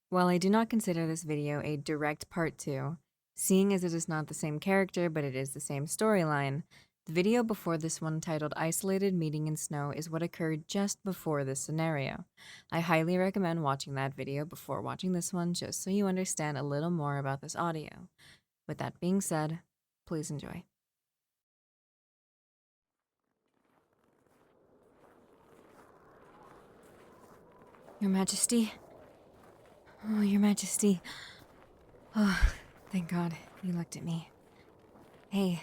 While I do not consider this video a direct part 2, seeing as it is not the same character but it is the same storyline, the video before this one titled Isolated Meeting in Snow is what occurred just before this scenario. I highly recommend watching that video before watching this one just so you understand a little more about this audio. With that being said, please enjoy. Your Majesty? Oh, Your Majesty. Oh, thank God you looked at me. Hey.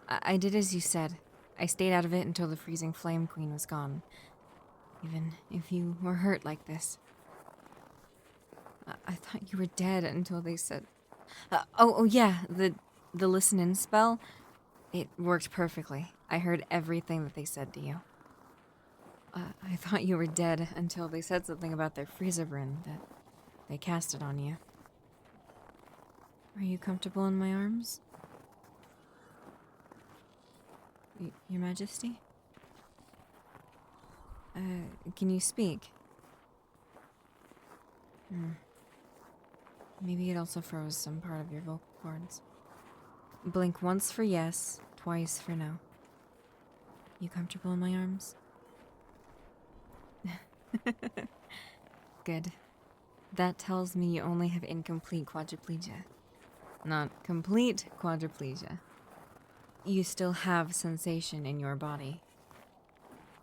I did as you said. I stayed out of it until the freezing flame queen was gone. Even if you were hurt like this. I thought you were dead until they said... oh yeah, the listen-in spell. It worked perfectly. I heard everything that they said to you. I thought you were dead until they said something about their freezer burn that they casted on you. Are you comfortable in my arms? Your Majesty? Can you speak? Maybe it also froze some part of your vocal cords. Blink once for yes, twice for no. You comfortable in my arms? Good. That tells me you only have incomplete quadriplegia. Not complete quadriplegia. You still have sensation in your body.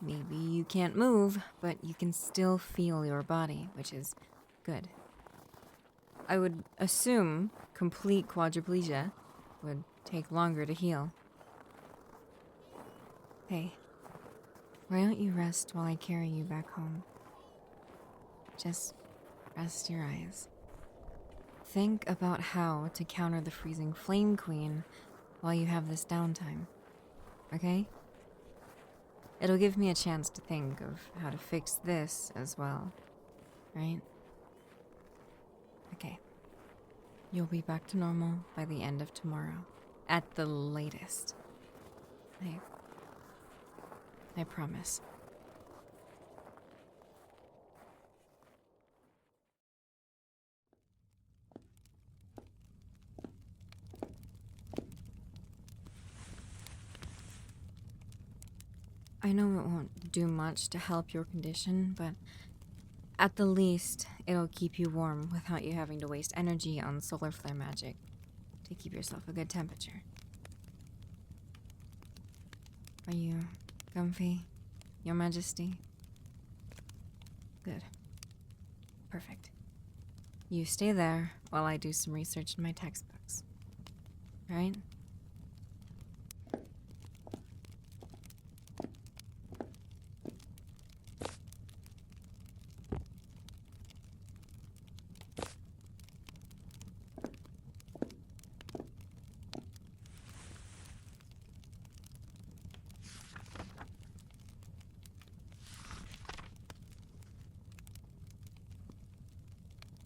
Maybe you can't move, but you can still feel your body, which is good. I would assume complete quadriplegia would take longer to heal. Hey, why don't you rest while I carry you back home? Just rest your eyes. Think about how to counter the freezing flame queen while you have this downtime, okay? It'll give me a chance to think of how to fix this as well, right? Okay. You'll be back to normal by the end of tomorrow, at the latest. I promise. I know it won't do much to help your condition, but at the least, it'll keep you warm without you having to waste energy on solar flare magic to keep yourself a good temperature. Are you comfy, Your Majesty? Good. Perfect. You stay there while I do some research in my textbooks. Right?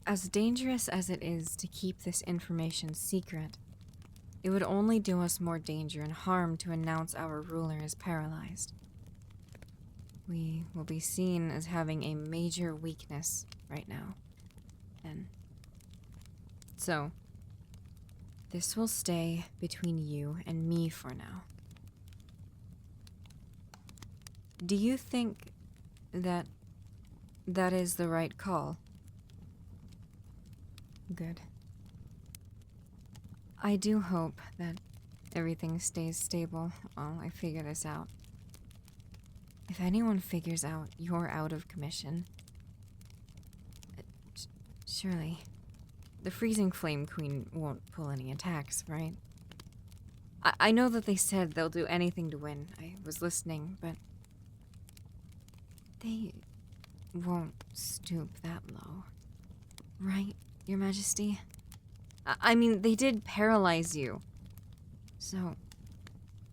As dangerous as it is to keep this information secret, it would only do us more danger and harm to announce our ruler is paralyzed. We will be seen as having a major weakness right now. And so, this will stay between you and me for now. Do you think that is the right call? Good. I do hope that everything stays stable while I figure this out. If anyone figures out you're out of commission, surely the freezing flame queen won't pull any attacks, right? I know that they said they'll do anything to win. I was listening, but they won't stoop that low, right? Your Majesty? I mean, they did paralyze you. So,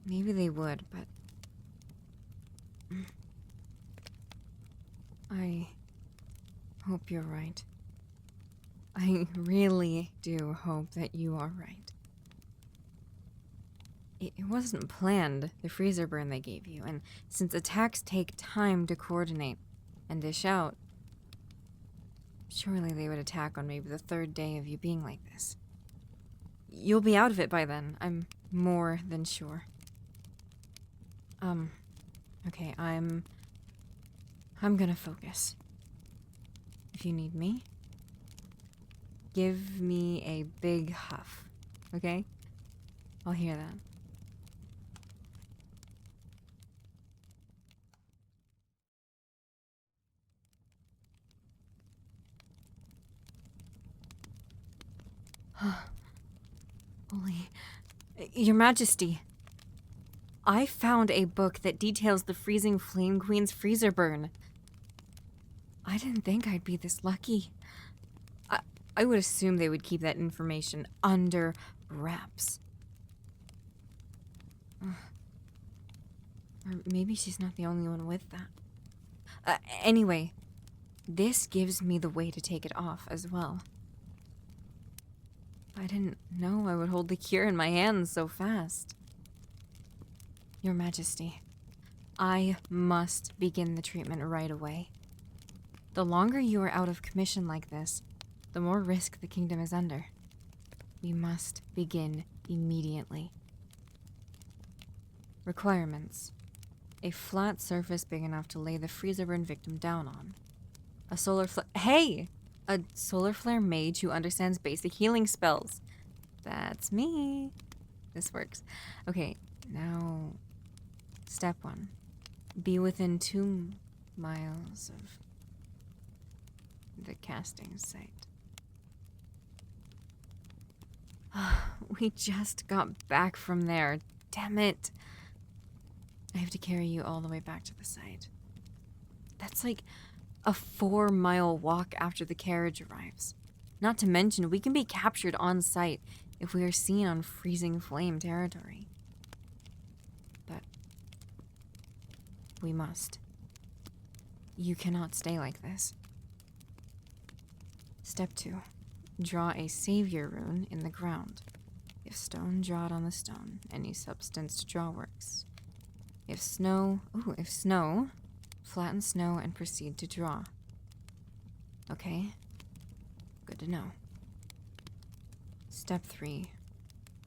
maybe they would, but... I hope you're right. I really do hope that you are right. It wasn't planned, the freezer burn they gave you, and since attacks take time to coordinate and dish out, Surely they would attack on maybe the third day of you being like this. You'll be out of it by then, I'm more than sure. Okay, I'm gonna focus. If you need me, give me a big huff, okay? I'll hear that. Holy... Your Majesty, I found a book that details the Freezing Flame Queen's freezer burn. I didn't think I'd be this lucky. I would assume they would keep that information under wraps. Or maybe she's not the only one with that. Anyway, this gives me the way to take it off as well. I didn't know I would hold the cure in my hands so fast. Your Majesty, I must begin the treatment right away. The longer you are out of commission like this, the more risk the kingdom is under. We must begin immediately. Requirements. A flat surface big enough to lay the freezer burn victim down on. A solar flare— Hey! A solar flare mage who understands basic healing spells. That's me. This works. Okay, now... Step 1. Be within 2 miles of the casting site. We just got back from there. Damn it. I have to carry you all the way back to the site. That's like a 4-mile walk after the carriage arrives. Not to mention, we can be captured on site if we are seen on freezing flame territory. But we must. You cannot stay like this. Step 2. Draw a savior rune in the ground. If stone, draw it on the stone. Any substance to draw works. If snow, flatten snow and proceed to draw. Okay. Good to know. Step 3.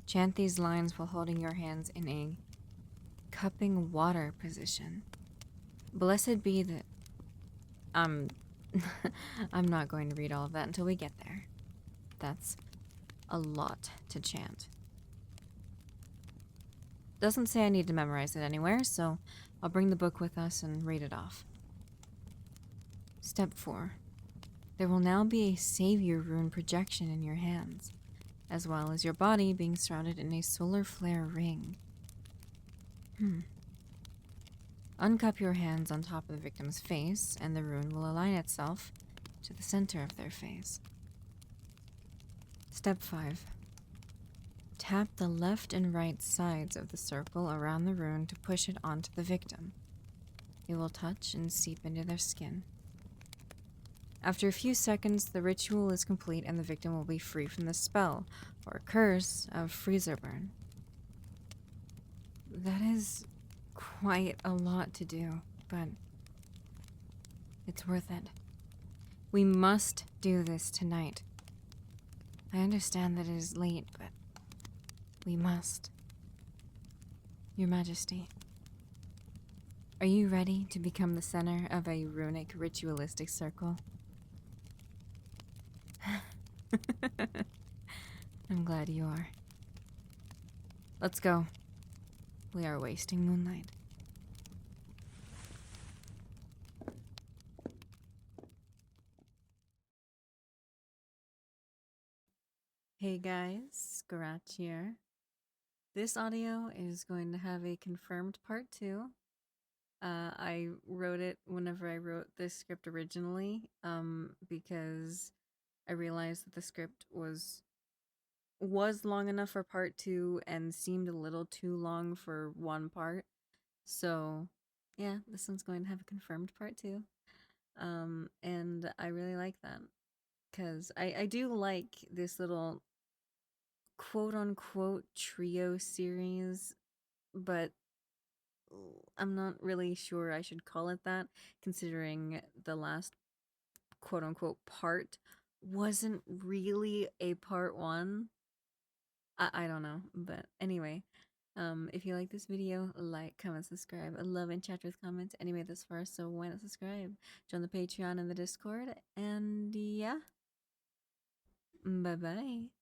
Chant these lines while holding your hands in a cupping water position. Blessed be the... I'm not going to read all of that until we get there. That's a lot to chant. Doesn't say I need to memorize it anywhere, so I'll bring the book with us and read it off. Step 4. There will now be a savior rune projection in your hands, as well as your body being surrounded in a solar flare ring. Uncup your hands on top of the victim's face, and the rune will align itself to the center of their face. Step 5. Tap the left and right sides of the circle around the rune to push it onto the victim. It will touch and seep into their skin. After a few seconds, the ritual is complete and the victim will be free from the spell, or curse, of freezer burn. That is quite a lot to do, but it's worth it. We must do this tonight. I understand that it is late, but we must. Your Majesty, are you ready to become the center of a runic ritualistic circle? I'm glad you are. Let's go. We are wasting moonlight. Hey guys, Scratch here. This audio is going to have a confirmed part 2. I wrote it whenever I wrote this script originally, because I realized that the script was long enough for part 2 and seemed a little too long for one part. So, yeah, this one's going to have a confirmed part 2. And I really like that, because I do like this little quote-unquote trio series, but I'm not really sure I should call it that, considering the last quote unquote part wasn't really a part one. I don't know, but anyway, if you like this video, like, comment, subscribe. I love and chat with comments. Anyway, this far, so why not subscribe? Join the Patreon and the Discord, and yeah, bye bye.